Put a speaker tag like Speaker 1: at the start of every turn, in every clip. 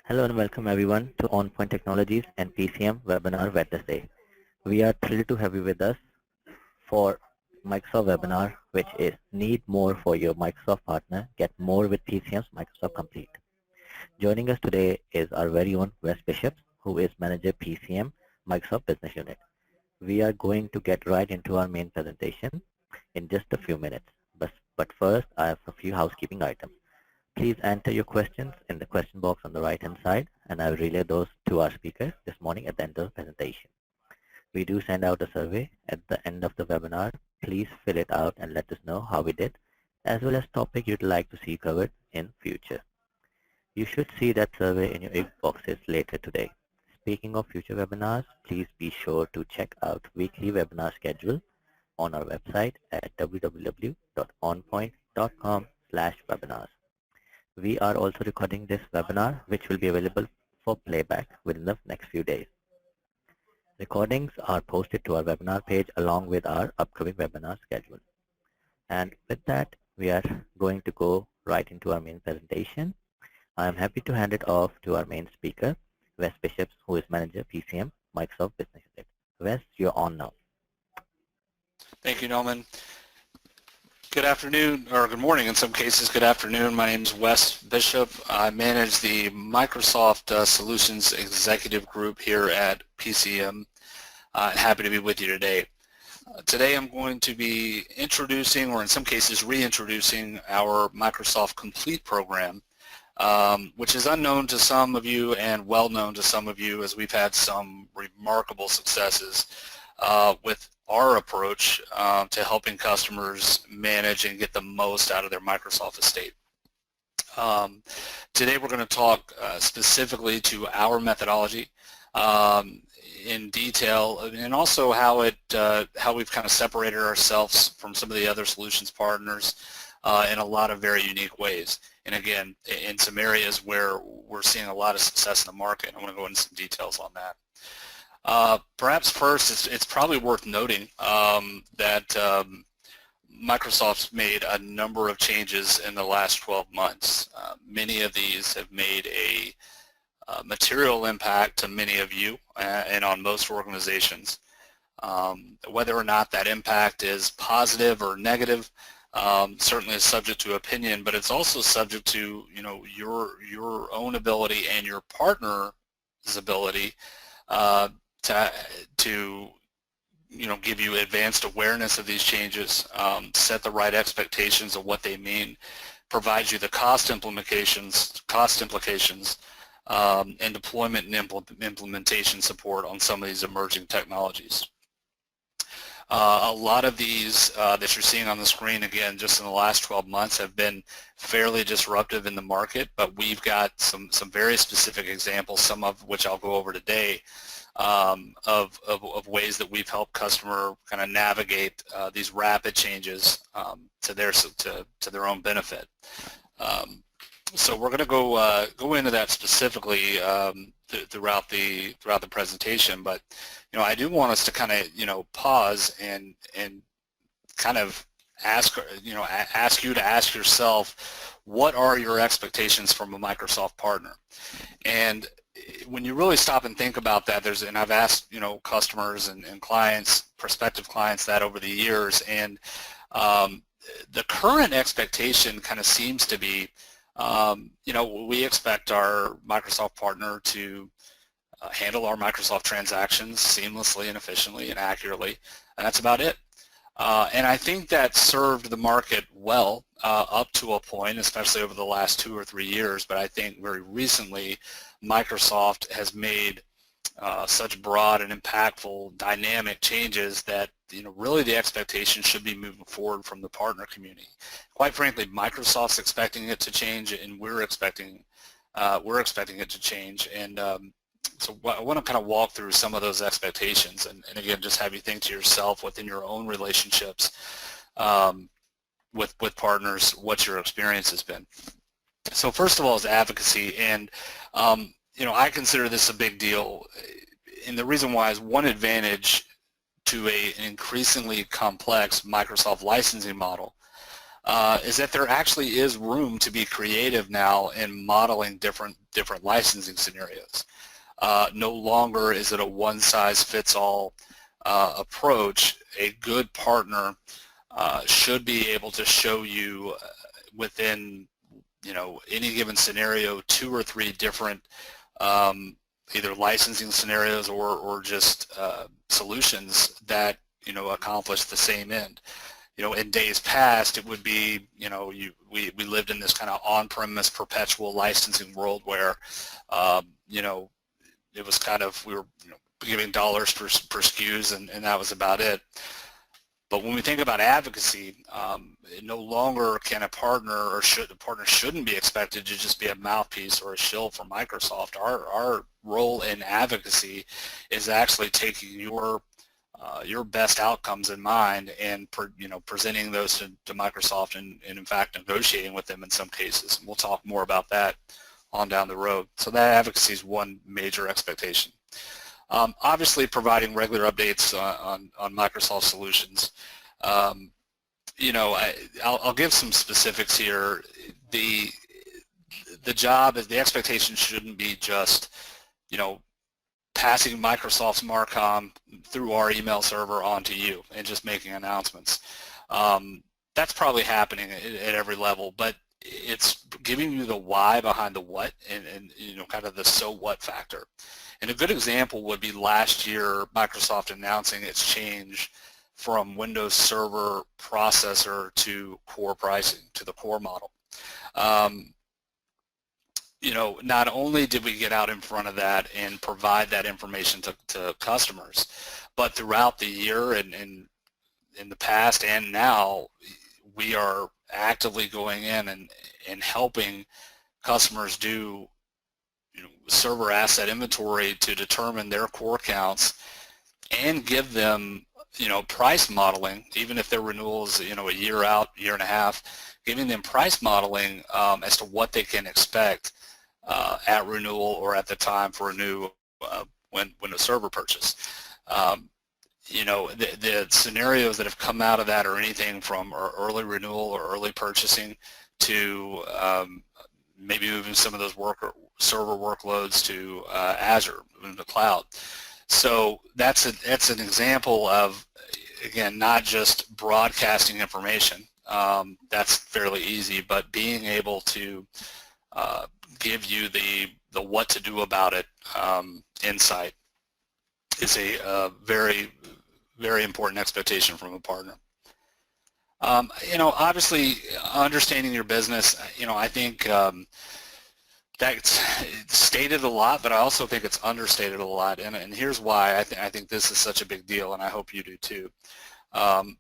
Speaker 1: Hello and welcome everyone to On Point Technologies and PCM webinar Wednesday. We are thrilled to have you with us for Microsoft webinar, which is Need More for Your Microsoft Partner, Get More with PCM's Microsoft Complete. Joining us today is our very own Wes Bishop, who is Manager PCM Microsoft Business Unit. We are going to get right into our main presentation in just a few minutes. But first, I have a few housekeeping items. Please enter your questions in the question box on the right-hand side, and I will relay those to our speakers this morning at the end of the presentation. We do send out a survey at the end of the webinar. Please fill it out and let us know how we did, as well as topic you'd like to see covered in future. You should see that survey in your inboxes later today. Speaking of future webinars, please be sure to check out weekly webinar schedule on our website at www.onpoint.com/webinars. We are also recording this webinar, which will be available for playback within the next few days. Recordings are posted to our webinar page along with our upcoming webinar schedule. And with that, we are going to go right into our main presentation. I am happy to hand it off to our main speaker, Wes Bishop, who is Manager PCM Microsoft Business Unit. Wes, you're on now.
Speaker 2: Thank you, Norman. Good afternoon, or good morning in some cases, good afternoon. My name is Wes Bishop. I manage the Microsoft Solutions Executive Group here at PCM. Happy to be with you today. Today I'm going to be introducing, or in some cases reintroducing, our Microsoft Complete program, which is unknown to some of you and well known to some of you, as we've had some remarkable successes with our approach to helping customers manage and get the most out of their Microsoft estate. Today we're going to talk specifically to our methodology in detail, and also how we've kind of separated ourselves from some of the other solutions partners in a lot of very unique ways. And again, in some areas where we're seeing a lot of success in the market. I want to go into some details on that. Perhaps first, it's probably worth noting that Microsoft's made a number of changes in the last 12 months. Many of these have made a material impact to many of you and on most organizations. Whether or not that impact is positive or negative certainly is subject to opinion, but it's also subject to your own ability and your partner's ability to give you advanced awareness of these changes, set the right expectations of what they mean, provide you the cost implications, and deployment and implementation support on some of these emerging technologies. A lot of these that you're seeing on the screen, again, just in the last 12 months have been fairly disruptive in the market, but we've got some very specific examples, some of which I'll go over today, of ways that we've helped customer kind of navigate these rapid changes to their own benefit. So we're going to go into that specifically throughout the presentation, but I do want us to kind of pause and kind of ask you to ask yourself, what are your expectations from a Microsoft partner? And when you really stop and think about that, and I've asked customers and clients, prospective clients, that over the years, and the current expectation kind of seems to be, we expect our Microsoft partner to handle our Microsoft transactions seamlessly and efficiently and accurately, and that's about it. And I think that served the market well up to a point, especially over the last 2 or 3 years, but I think very recently Microsoft has made such broad and impactful dynamic changes that really the expectation should be moving forward from the partner community. Quite frankly, Microsoft's expecting it to change, and we're expecting it to change. And so I want to kind of walk through some of those expectations, and again, just have you think to yourself within your own relationships with partners, what your experience has been. So first of all is advocacy, and I consider this a big deal, and the reason why is one advantage to an increasingly complex Microsoft licensing model is that there actually is room to be creative now in modeling different different licensing scenarios. No longer is it a one-size-fits-all approach. A good partner should be able to show you within any given scenario 2 or 3 different either licensing scenarios or just solutions that accomplish the same end. In days past, it would be we lived in this kind of on-premise perpetual licensing world where it was kind of we were giving dollars per SKUs and that was about it. But when we think about advocacy, no longer can a partner shouldn't be expected to just be a mouthpiece or a shill for Microsoft. Our role in advocacy is actually taking your best outcomes in mind and presenting those to Microsoft and in fact negotiating with them in some cases. And we'll talk more about that on down the road. So that advocacy is one major expectation. Obviously, providing regular updates on Microsoft solutions. I'll give some specifics here. The expectation shouldn't be just, passing Microsoft's Marcom through our email server onto you and just making announcements. That's probably happening at every level, but it's giving you the why behind the what and kind of the so what factor. And a good example would be last year, Microsoft announcing its change from Windows Server processor to core pricing, to the core model. Not only did we get out in front of that and provide that information to customers, but throughout the year and in the past and now, we are actively going in and helping customers do server asset inventory to determine their core counts and give them price modeling, even if their renewal is a year out, year and a half, giving them price modeling as to what they can expect at renewal or at the time for a new Windows Server purchase. The scenarios that have come out of that are anything from early renewal or early purchasing to maybe moving some of those server workloads to Azure, in the cloud. So that's an example of, again, not just broadcasting information. That's fairly easy, but being able to give you the what to do about it insight is a very, very important expectation from a partner. Obviously, understanding your business, I think that's stated a lot, but I also think it's understated a lot, and here's why I think this is such a big deal, and I hope you do too,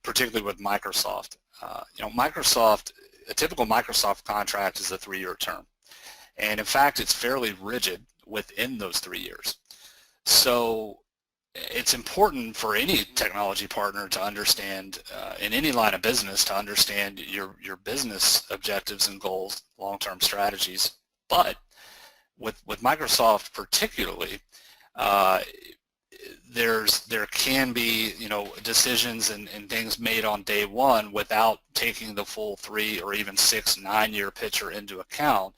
Speaker 2: particularly with Microsoft. Microsoft, a typical Microsoft contract is a 3-year term, and in fact, it's fairly rigid within those 3 years. So it's important for any technology partner to understand, in any line of business, to understand your business objectives and goals, long-term strategies. But with Microsoft particularly, there can be decisions and things made on day one without taking the full 3 or even 6, 9-year picture into account.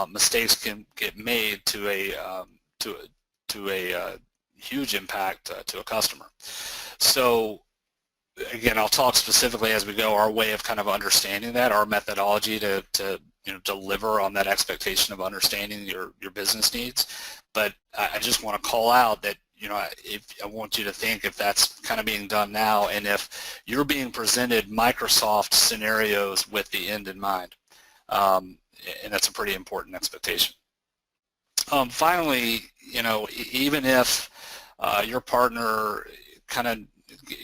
Speaker 2: Mistakes can get made to a huge impact to a customer. So again, I'll talk specifically as we go, our way of kind of understanding that, our methodology to deliver on that expectation of understanding your business needs. But I just want to call out that if I want you to think if that's kind of being done now, and if you're being presented Microsoft scenarios with the end in mind, and that's a pretty important expectation. Finally, even if your partner kind of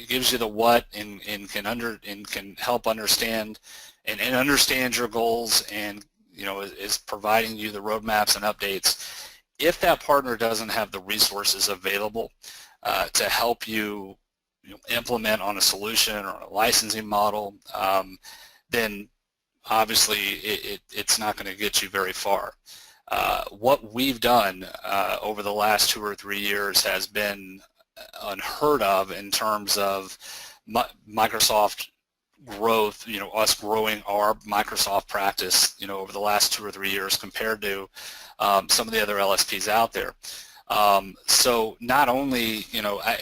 Speaker 2: gives you the what and can help understand and understand your goals and is providing you the roadmaps and updates, if that partner doesn't have the resources available to help you, implement on a solution or a licensing model, then obviously it's not going to get you very far. What we've done over the last 2 or 3 years has been unheard of in terms of Microsoft growth, us growing our Microsoft practice, over the last 2 or 3 years compared to some of the other LSPs out there. So not only,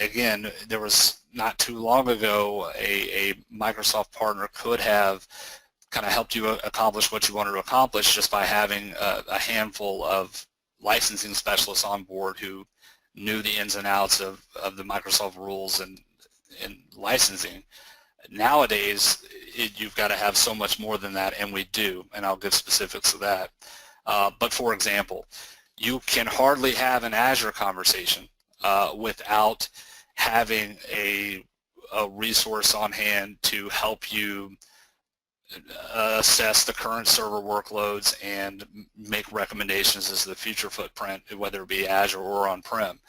Speaker 2: again, there was not too long ago a Microsoft partner could have kind of helped you accomplish what you wanted to accomplish just by having a handful of licensing specialists on board who knew the ins and outs of the Microsoft rules and licensing. Nowadays, you've got to have so much more than that, and we do, and I'll give specifics of that. But for example, you can hardly have an Azure conversation without having a resource on hand to help you assess the current server workloads and make recommendations as to the future footprint, whether it be Azure or on-prem.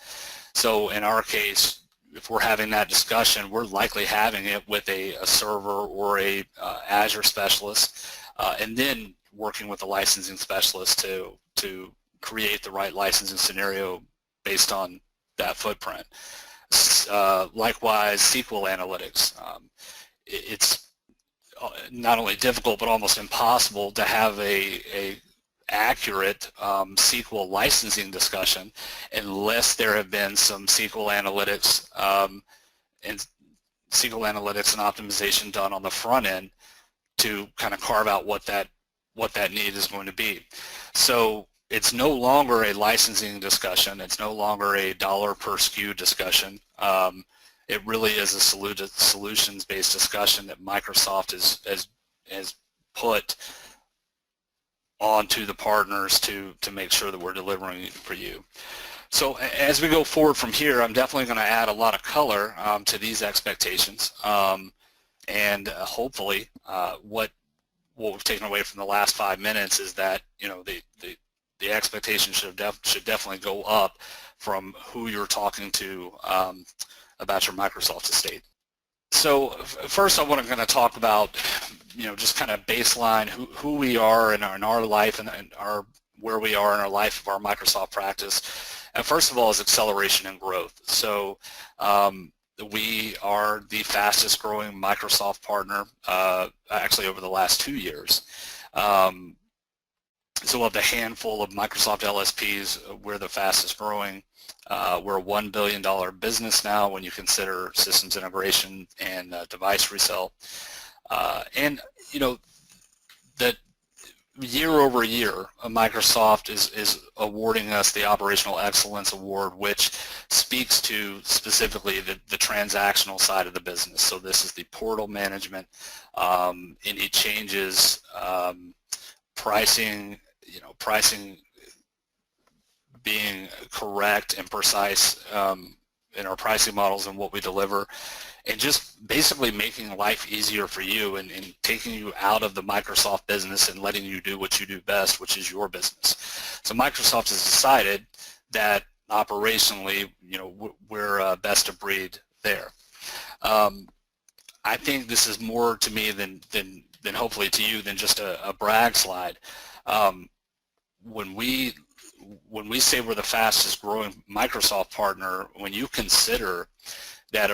Speaker 2: So in our case, if we're having that discussion, we're likely having it with a server or a Azure specialist, and then working with a licensing specialist to create the right licensing scenario based on that footprint. Likewise, SQL analytics. It's not only difficult but almost impossible to have a accurate SQL licensing discussion unless there have been some SQL analytics and optimization done on the front end to kind of carve out what that need is going to be. So it's no longer a licensing discussion. It's no longer a dollar per SKU discussion. It really is a solutions-based discussion that Microsoft has put onto the partners to make sure that we're delivering for you. So as we go forward from here, I'm definitely going to add a lot of color to these expectations, and hopefully what we've taken away from the last 5 minutes is that the expectation should definitely go up from who you're talking to about your Microsoft estate. So first I want to kind of talk about, just kind of baseline who we are in our life and where we are in our life of our Microsoft practice. And first of all is acceleration and growth. So we are the fastest growing Microsoft partner actually over the last 2 years. So of the handful of Microsoft LSPs, we're the fastest growing. We're a $1 billion business now when you consider systems integration and device resell. And that year over year, Microsoft is awarding us the Operational Excellence Award, which speaks to specifically the transactional side of the business. So this is the portal management, any changes, pricing, pricing being correct and precise in our pricing models and what we deliver, and just basically making life easier for you and taking you out of the Microsoft business and letting you do what you do best, which is your business. So Microsoft has decided that operationally, we're best of breed there. I think this is more to me than hopefully to you than just a brag slide. When we say we're the fastest growing Microsoft partner, when you consider that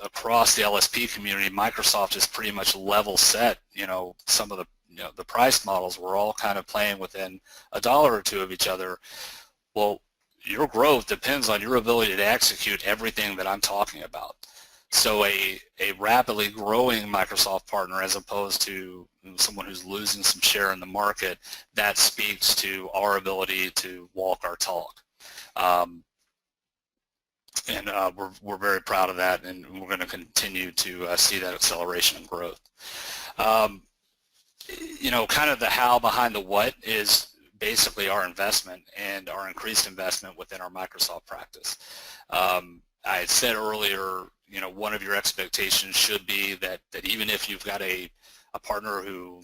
Speaker 2: across the LSP community, Microsoft is pretty much level set, some of the price models, we're all kind of playing within $1 or $2 of each other. Well, your growth depends on your ability to execute everything that I'm talking about. So a rapidly growing Microsoft partner as opposed to someone who's losing some share in the market, that speaks to our ability to walk our talk. And we're very proud of that, and we're going to continue to see that acceleration and growth. Kind of the how behind the what is basically our investment and our increased investment within our Microsoft practice. I had said earlier, one of your expectations should be that even if you've got a partner who,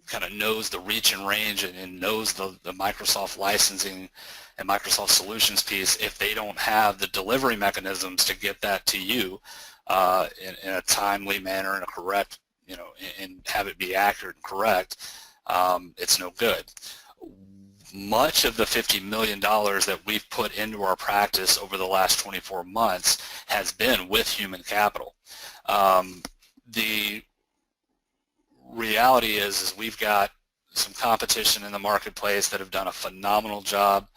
Speaker 2: kind of knows the reach and range and knows the Microsoft licensing and Microsoft solutions piece, if they don't have the delivery mechanisms to get that to you in a timely manner and a correct, and have it be accurate and correct, it's no good. much of the $50 million that we've put into our practice over the last 24 months has been with human capital. The reality is we've got some competition in the marketplace that have done a phenomenal job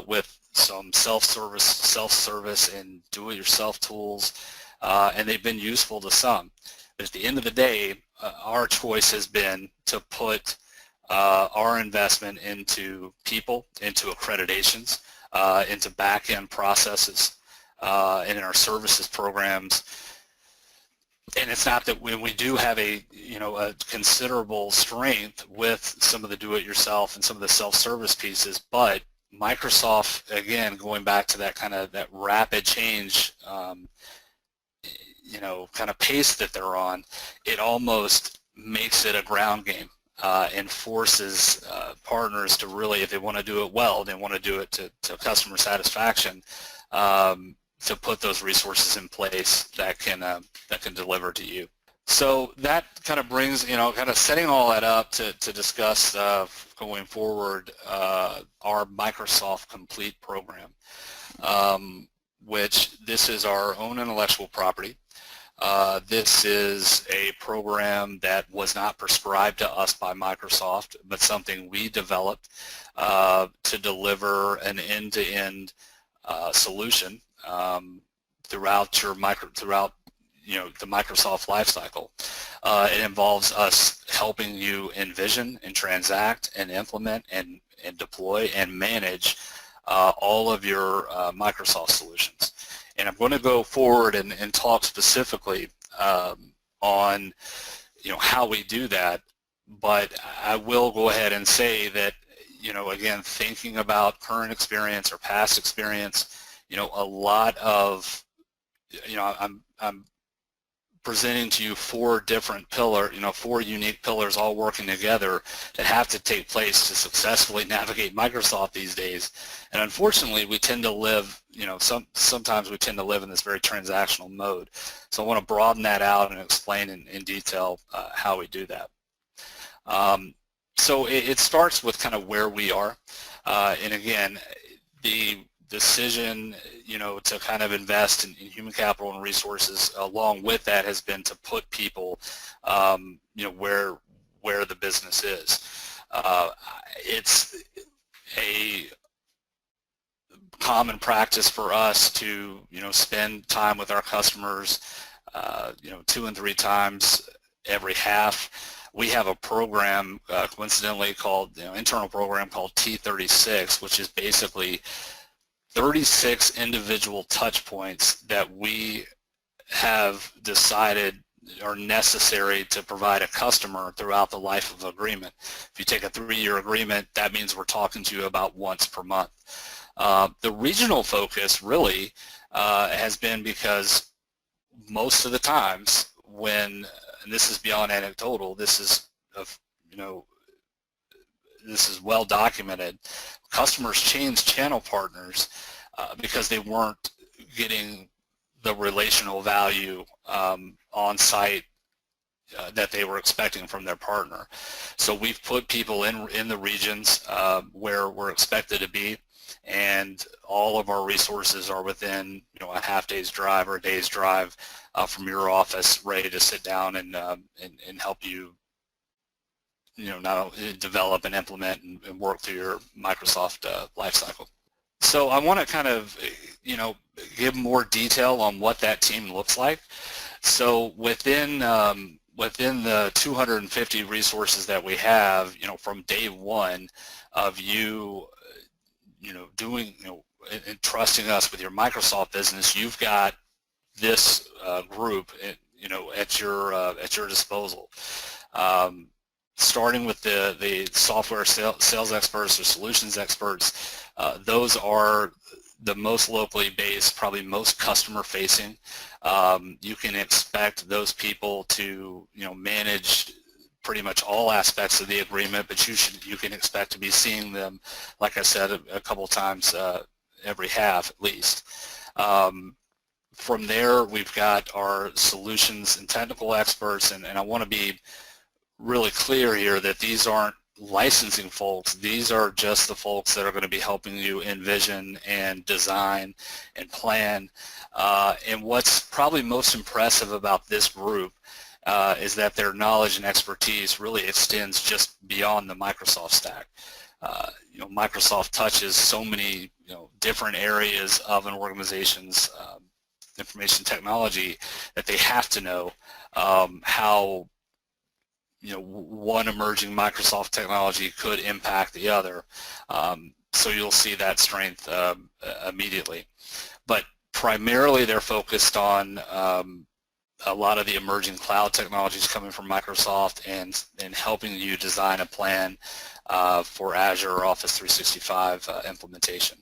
Speaker 2: with some self-service and do-it-yourself tools, and they've been useful to some. But at the end of the day, our choice has been to put our investment into people, into accreditations, into back-end processes, and in our services programs. And it's not that when we do have a considerable strength with some of the do-it-yourself and some of the self-service pieces, but Microsoft, again, going back to that kind of that rapid change, kind of pace that they're on, it almost makes it a ground game and forces partners to really, if they want to do it well, they want to do it to customer satisfaction, to put those resources in place that can deliver to you. So that kind of brings, kind of setting all that up to discuss going forward our Microsoft Complete program, which this is our own intellectual property. This is a program that was not prescribed to us by Microsoft, but something we developed to deliver an end-to-end solution throughout the Microsoft lifecycle. It involves us helping you envision and transact and implement and deploy and manage all of your Microsoft solutions. And I'm going to go forward and talk specifically on how we do that, but I will go ahead and say that again, thinking about current experience or past experience, a lot of I'm presenting to you four unique pillars all working together that have to take place to successfully navigate Microsoft these days. And unfortunately, we tend to live, sometimes we tend to live in this very transactional mode. So I want to broaden that out and explain in detail how we do that. So it starts with kind of where we are. And again, the decision, to kind of invest in human capital and resources along with that has been to put people, where the business is. It's a common practice for us to, spend time with our customers, 2 and 3 times every half. We have a program, coincidentally called, internal program called T36, which is basically 36 individual touch points that we have decided are necessary to provide a customer throughout the life of agreement. If you take a 3-year agreement, that means we're talking to you about once per month. The regional focus really has been because most of the times when, and this is beyond anecdotal, this is well documented, customers change channel partners because they weren't getting the relational value on site that they were expecting from their partner. So we've put people in the regions where we're expected to be, and all of our resources are within a half day's drive or a day's drive from your office, ready to sit down and help you not only develop and implement and work through your Microsoft lifecycle. So I want to kind of, give more detail on what that team looks like. So within the 250 resources that we have, from day one of you, doing, and trusting us with your Microsoft business, you've got this group, at your disposal. Starting with the software sales experts or solutions experts, those are the most locally based, probably most customer facing. You can expect those people to manage pretty much all aspects of the agreement, but you can expect to be seeing them, like I said, a couple times every half at least. From there, we've got our solutions and technical experts, and I want to be really clear here that these aren't licensing folks, these are just the folks that are going to be helping you envision and design and plan. And what's probably most impressive about this group is that their knowledge and expertise really extends just beyond the Microsoft stack. Microsoft touches so many different areas of an organization's information technology that they have to know how one emerging Microsoft technology could impact the other. So you'll see that strength immediately. But primarily they're focused on a lot of the emerging cloud technologies coming from Microsoft and helping you design a plan for Azure or Office 365 implementation.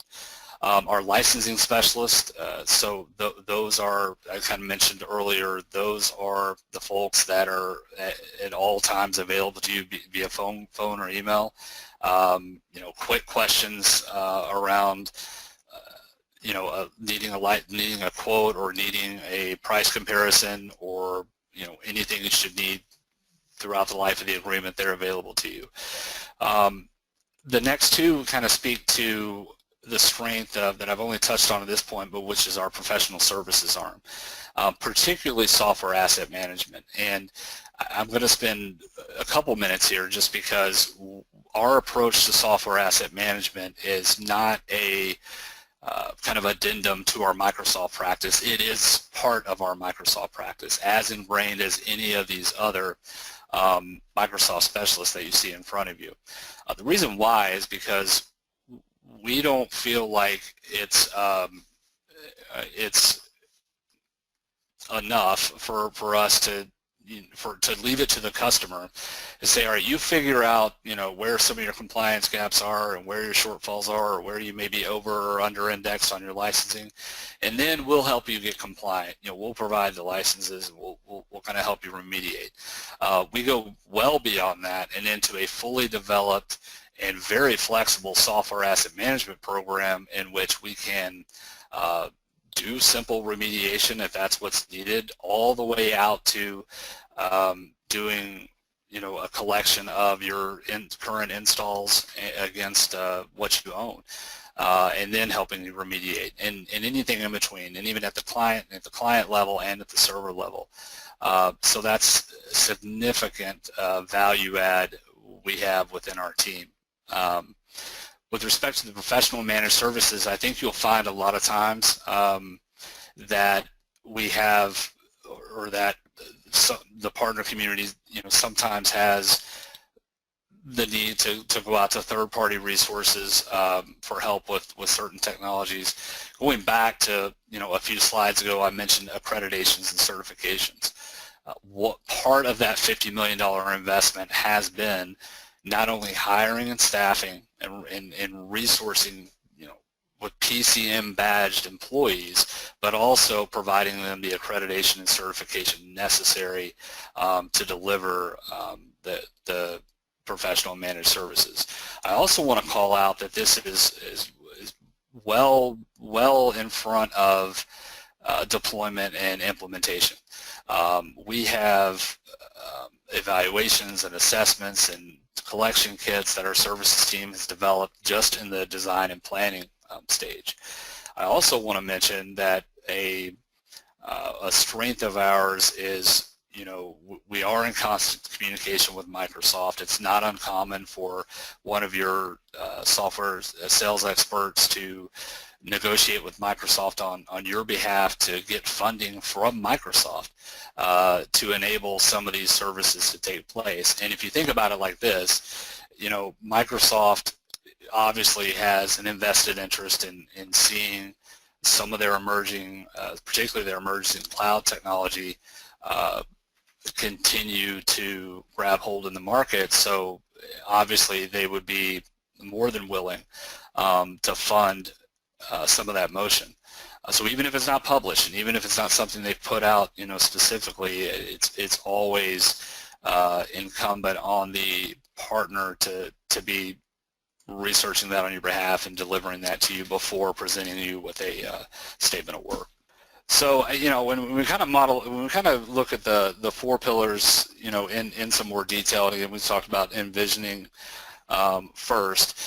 Speaker 2: Our licensing specialists, so those are, I kind of mentioned earlier, those are the folks that are at all times available to you via phone or email. Quick questions around needing a quote or needing a price comparison or anything you should need throughout the life of the agreement, they're available to you. The next two kind of speak to the strength that I've only touched on at this point, but which is our professional services arm, particularly software asset management. And I'm going to spend a couple minutes here just because our approach to software asset management is not a kind of addendum to our Microsoft practice. It is part of our Microsoft practice, as ingrained as any of these other Microsoft specialists that you see in front of you. The reason why is because we don't feel like it's enough for us to leave it to the customer to say, all right, you figure out where some of your compliance gaps are and where your shortfalls are or where you may be over or under indexed on your licensing, and then we'll help you get compliant. We'll provide the licenses and we'll kind of help you remediate. We go well beyond that and into a fully developed and very flexible software asset management program in which we can do simple remediation if that's what's needed, all the way out to doing a collection of your current installs against what you own, and then helping you remediate and anything in between, and even at the client level and at the server level. So that's significant value add we have within our team. With respect to the professional managed services, I think you'll find a lot of times that we have, or that the partner community, sometimes has the need to go out to third-party resources for help with certain technologies. Going back to a few slides ago, I mentioned accreditations and certifications. What part of that $50 million investment has been not only hiring and staffing and resourcing, with PCM badged employees, but also providing them the accreditation and certification necessary to deliver the professional managed services. I also want to call out that this is well in front of deployment and implementation. We have evaluations and assessments and collection kits that our services team has developed just in the design and planning stage. I also want to mention that a strength of ours is, we are in constant communication with Microsoft. It's not uncommon for one of your software sales experts to negotiate with Microsoft on your behalf to get funding from Microsoft to enable some of these services to take place. And if you think about it like this, Microsoft obviously has an invested interest in seeing some of their emerging, particularly their emerging cloud technology, continue to grab hold in the market. So obviously they would be more than willing to fund some of that motion. So even if it's not published, and even if it's not something they put out, specifically, it's always incumbent on the partner to be researching that on your behalf and delivering that to you before presenting you with a statement of work. So, when we kind of look at the four pillars, in some more detail, again, we talked about envisioning first.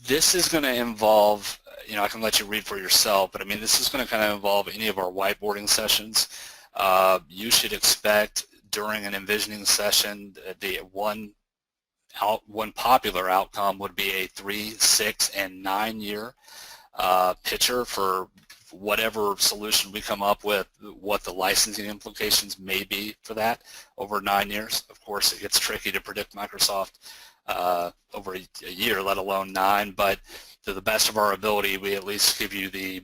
Speaker 2: This is going to involve, I can let you read for yourself, but I mean, this is going to kind of involve any of our whiteboarding sessions. You should expect during an envisioning session, the one popular outcome would be a 3, 6, and 9-year picture for whatever solution we come up with, what the licensing implications may be for that over 9 years. Of course, it gets tricky to predict Microsoft over a year, let alone 9, but to the best of our ability, we at least give you the,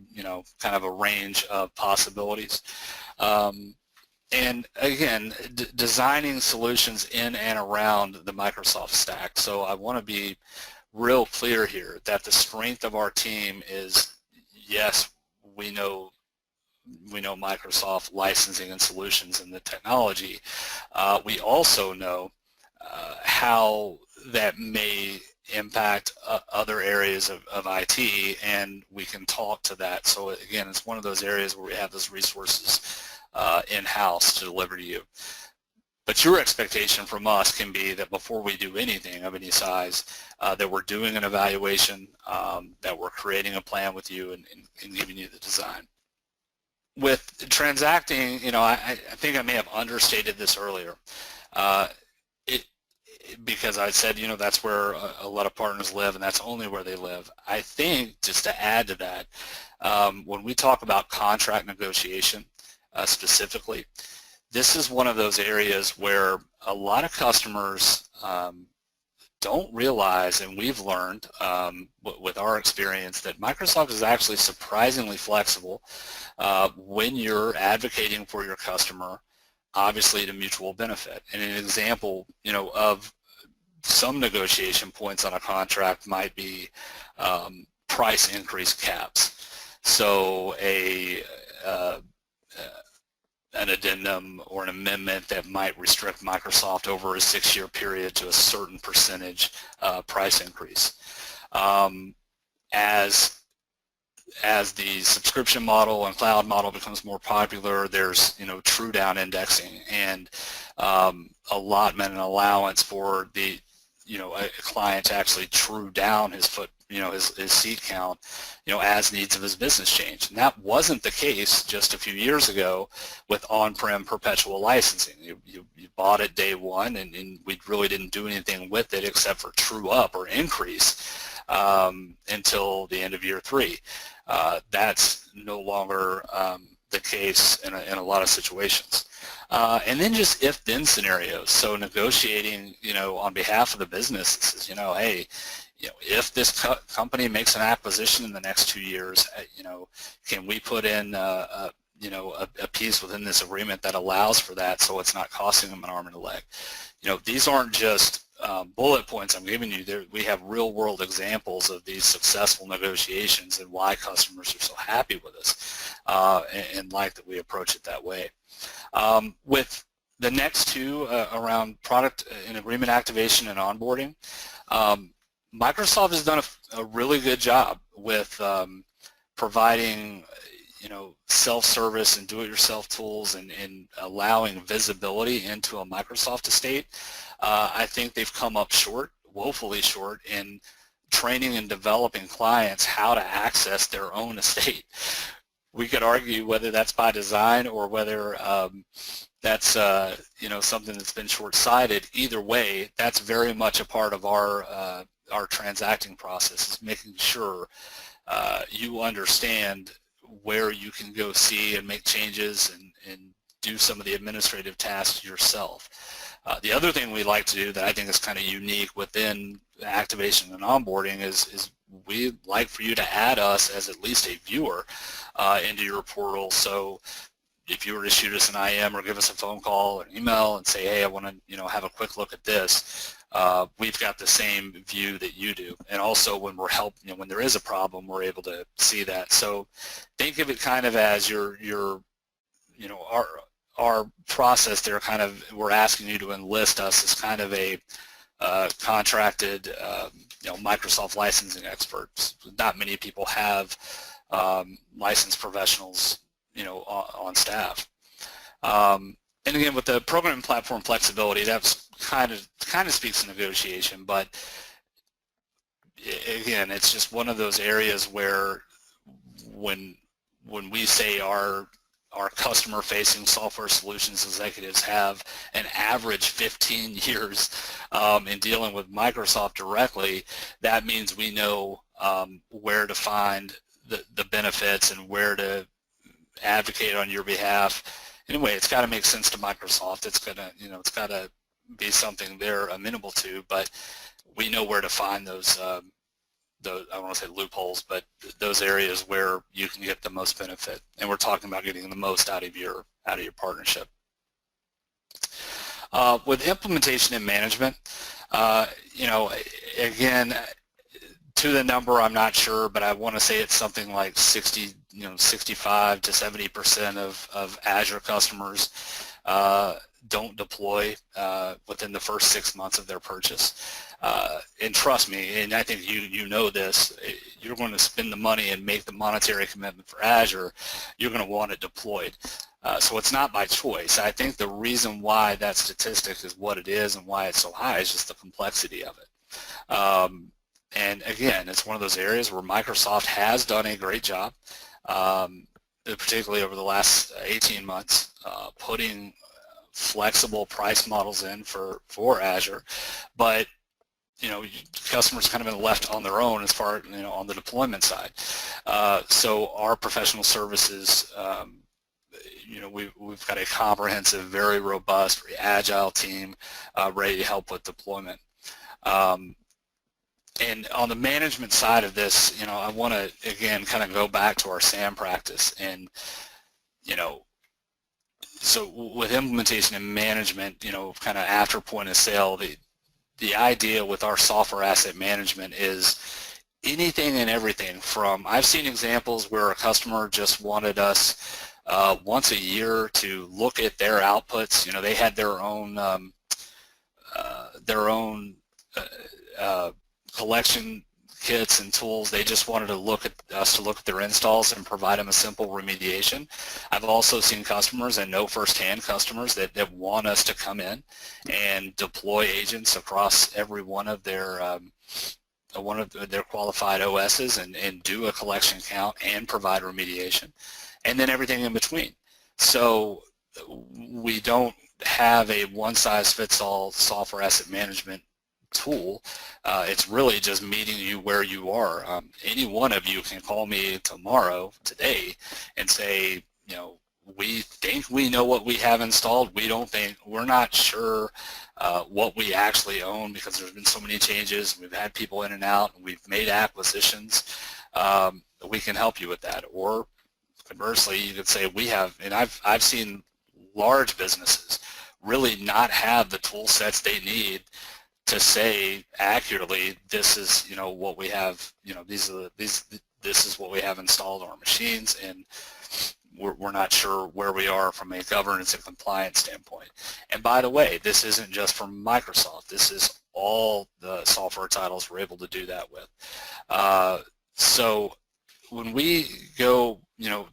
Speaker 2: kind of a range of possibilities. And again, designing solutions in and around the Microsoft stack. So I want to be real clear here that the strength of our team is, yes, we know Microsoft licensing and solutions and the technology. We also know how that may impact other areas of IT, and we can talk to that. So again, it's one of those areas where we have those resources in-house to deliver to you. But your expectation from us can be that before we do anything of any size, that we're doing an evaluation, that we're creating a plan with you and giving you the design. With transacting, I think I may have understated this earlier. Because I said, that's where a lot of partners live, and that's only where they live. I think, just to add to that, when we talk about contract negotiation specifically, this is one of those areas where a lot of customers don't realize, and we've learned with our experience, that Microsoft is actually surprisingly flexible when you're advocating for your customer, obviously to mutual benefit. And an example, of some negotiation points on a contract might be price increase caps. So an addendum or an amendment that might restrict Microsoft over a 6-year period to a certain percentage price increase. As the subscription model and cloud model becomes more popular, there's true down indexing and allotment and allowance for the a client to actually true down his his seat count as needs of his business change. And that wasn't the case just a few years ago with on-prem perpetual licensing. You bought it day one, and we really didn't do anything with it except for true up or increase until the end of year 3. That's no longer the case in a lot of situations. And then just if-then scenarios. So negotiating, on behalf of the business, says, hey, if this company makes an acquisition in the next 2 years, can we put in a piece within this agreement that allows for that, so it's not costing them an arm and a leg. These aren't just bullet points I'm giving you. We have real-world examples of these successful negotiations and why customers are so happy with us and like that we approach it that way. With the next two around product and agreement activation and onboarding, Microsoft has done a really good job with providing self-service and do-it-yourself tools and allowing visibility into a Microsoft estate. I think they've come up short, woefully short, in training and developing clients how to access their own estate. We could argue whether that's by design or whether that's something that's been short-sighted. Either way, that's very much a part of our transacting process, is making sure you understand where you can go see and make changes and do some of the administrative tasks yourself. The other thing we like to do that I think is kind of unique within activation and onboarding is we like for you to add us as at least a viewer into your portal. So if you were to shoot us an IM or give us a phone call or an email and say, hey, I want to have a quick look at this, we've got the same view that you do. And also when we're when there is a problem, we're able to see that. So think of it kind of as our process there. Kind of, we're asking you to enlist us as kind of a contracted Microsoft licensing experts. Not many people have licensed professionals on staff. And again, with the program and platform flexibility, that's kind of speaks to negotiation, but again, it's just one of those areas where when we say our customer-facing software solutions executives have an average 15 years in dealing with Microsoft directly, that means we know where to find the benefits and where to advocate on your behalf. Anyway, it's got to make sense to Microsoft. It's got to be something they're amenable to, but we know where to find those I don't want to say loopholes, but those areas where you can get the most benefit. And we're talking about getting the most out of your partnership. With implementation and management, again, to the number I'm not sure, but I want to say it's something like 65 to 70% of Azure customers don't deploy within the first 6 months of their purchase. And trust me, and I think you know this, you're going to spend the money and make the monetary commitment for Azure, you're going to want it deployed. So it's not by choice. I think the reason why that statistic is what it is and why it's so high is just the complexity of it. And again, it's one of those areas where Microsoft has done a great job, particularly over the last 18 months, putting flexible price models in for Azure, but customers kind of been left on their own as far on the deployment side. So our professional services, we've got a comprehensive, very robust, very agile team ready to help with deployment. And on the management side of this, I want to again kind of go back to our SAM practice, and so with implementation and management, kind of after point of sale, the idea with our software asset management is anything and everything from, I've seen examples where a customer just wanted us once a year to look at their outputs. They had their own collection kits and tools. They just wanted to look at their installs and provide them a simple remediation. I've also seen customers, and know firsthand customers, that want us to come in and deploy agents across every one of their qualified OSs and do a collection count and provide remediation, and then everything in between. So we don't have a one-size-fits-all software asset management tool. It's really just meeting you where you are. Any one of you can call me today, and say, we think we know what we have installed. We're not sure what we actually own, because there's been so many changes. We've had people in and out, and we've made acquisitions. We can help you with that. Or conversely, you could say, we have, and I've seen large businesses really not have the tool sets they need to say accurately, this is what we have, this is what we have installed on our machines, and we're not sure where we are from a governance and compliance standpoint. And by the way, this isn't just from Microsoft. This is all the software titles we're able to do that with. So when we go,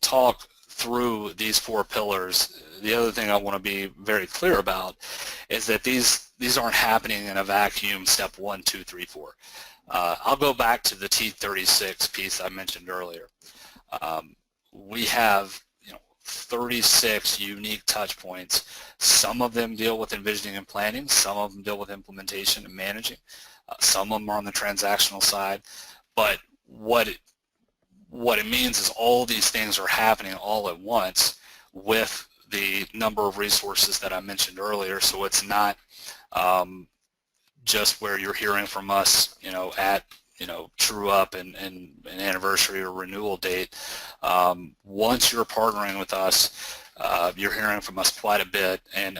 Speaker 2: talk through these 4 pillars, the other thing I want to be very clear about is that these aren't happening in a vacuum, step 1, 2, 3, 4. I'll go back to the T36 piece I mentioned earlier. We have 36 unique touch points. Some of them deal with envisioning and planning. Some of them deal with implementation and managing. Some of them are on the transactional side. But what it means is all these things are happening all at once with the number of resources that I mentioned earlier. So it's not just where you're hearing from us, at true up and an anniversary or renewal date. Once you're partnering with us, you're hearing from us quite a bit, and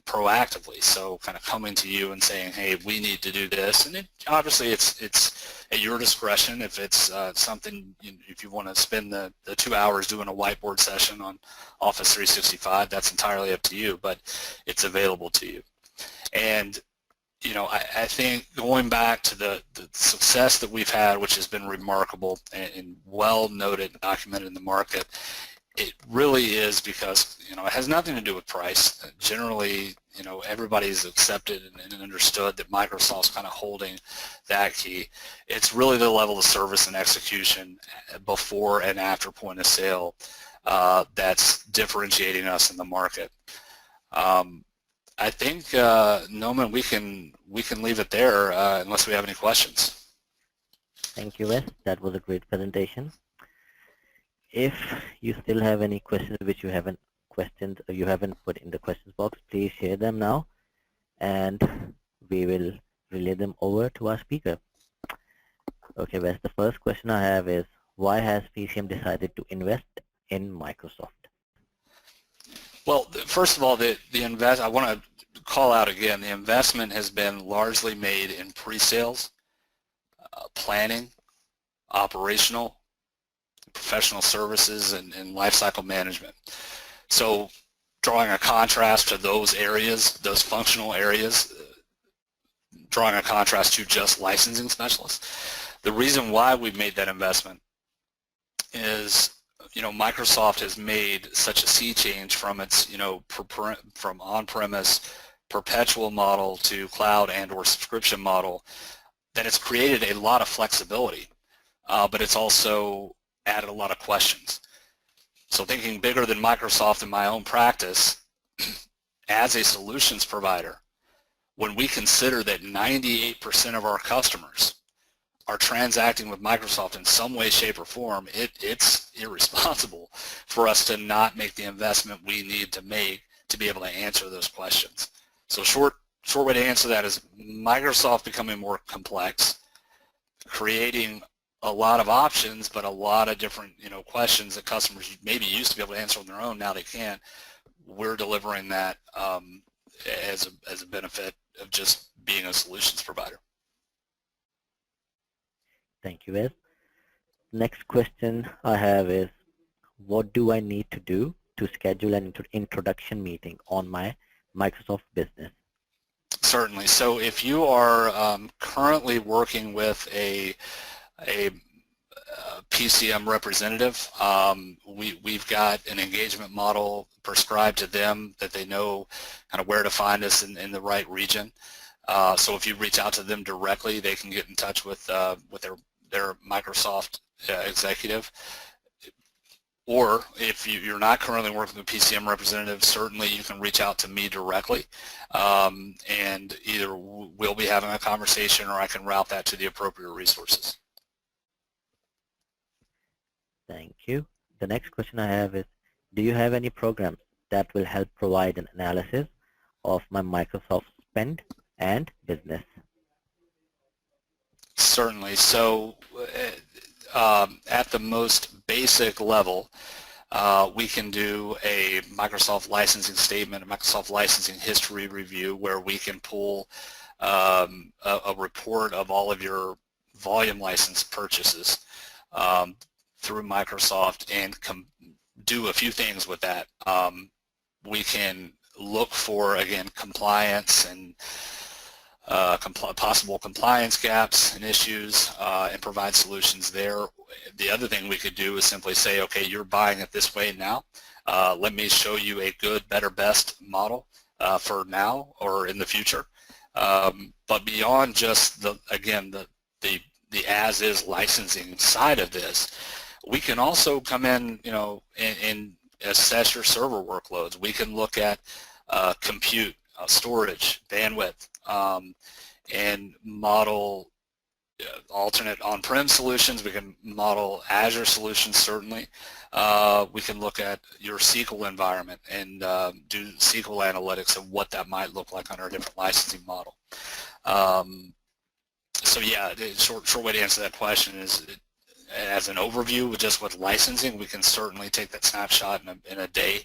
Speaker 2: proactively. So kind of coming to you and saying, hey, we need to do this. And obviously it's at your discretion. If it's something, if you want to spend the 2 hours doing a whiteboard session on Office 365, that's entirely up to you, but it's available to you. And I think going back to the success that we've had, which has been remarkable and well noted and documented in the market, it really is because, it has nothing to do with price. Generally, everybody's accepted and understood that Microsoft's kind of holding that key. It's really the level of service and execution before and after point of sale that's differentiating us in the market. I think, Noman, we can leave it there unless we have any questions.
Speaker 1: Thank you, Wes. That was a great presentation. If you still have any questions which you haven't put in the questions box, please share them now, and we will relay them over to our speaker. Okay, Wes, the first question I have is, why has PCM decided to invest in Microsoft?
Speaker 2: Well, first of all, I want to call out again, the investment has been largely made in pre-sales, planning, operational, professional services, and lifecycle management. So drawing a contrast to those areas, those functional areas, drawing a contrast to just licensing specialists, the reason why we've made that investment is, Microsoft has made such a sea change from its, from on-premise perpetual model to cloud and or subscription model, that it's created a lot of flexibility, but it's also added a lot of questions. So thinking bigger than Microsoft in my own practice, as a solutions provider, when we consider that 98% of our customers are transacting with Microsoft in some way, shape, or form, it's irresponsible for us to not make the investment we need to make to be able to answer those questions. So short way to answer that is Microsoft becoming more complex, creating a lot of options, but a lot of different, questions that customers maybe used to be able to answer on their own. Now they can't. We're delivering that as a benefit of just being a solutions provider.
Speaker 1: Thank you, Wes. Next question I have is, what do I need to do to schedule an introduction meeting on my Microsoft business?
Speaker 2: Certainly. So if you are currently working with a PCM representative, we've got an engagement model prescribed to them that they know kind of where to find us in the right region. So if you reach out to them directly, they can get in touch with their Microsoft executive. Or if you're not currently working with a PCM representative, certainly you can reach out to me directly, and either we'll be having a conversation or I can route that to the appropriate resources.
Speaker 1: Thank you. The next question I have is, do you have any programs that will help provide an analysis of my Microsoft spend and business?
Speaker 2: Certainly. So at the most basic level, we can do a Microsoft licensing statement, a Microsoft licensing history review, where we can pull a report of all of your volume license purchases through Microsoft and do a few things with that. We can look for, again, compliance and possible compliance gaps and issues and provide solutions there. The other thing we could do is simply say, okay, you're buying it this way now. Let me show you a good, better, best model for now or in the future. But beyond just the as-is licensing side of this, we can also come in, and assess your server workloads. We can look at compute, storage, bandwidth, and model alternate on-prem solutions. We can model Azure solutions, certainly. We can look at your SQL environment and do SQL analytics of what that might look like on our different licensing model. So yeah, the short way to answer that question is, as an overview, just with licensing, we can certainly take that snapshot in a day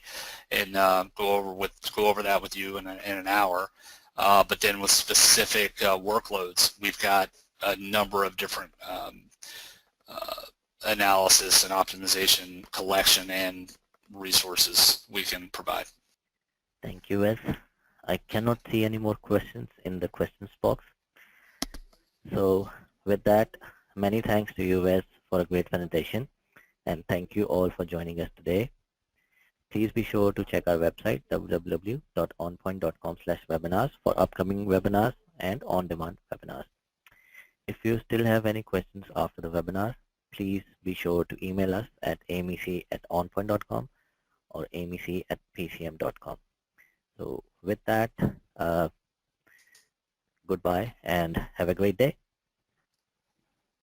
Speaker 2: and go over that with you in an hour. But then with specific workloads, we've got a number of different analysis and optimization, collection, and resources we can provide.
Speaker 1: Thank you, Wes. I cannot see any more questions in the questions box. So with that, many thanks to you, Wes, for a great presentation, and thank you all for joining us today. Please be sure to check our website www.onpoint.com/webinars for upcoming webinars and on-demand webinars. If you still have any questions after the webinar, please be sure to email us at amec@onpoint.com or amec@pcm.com. So with that, goodbye and have a great day.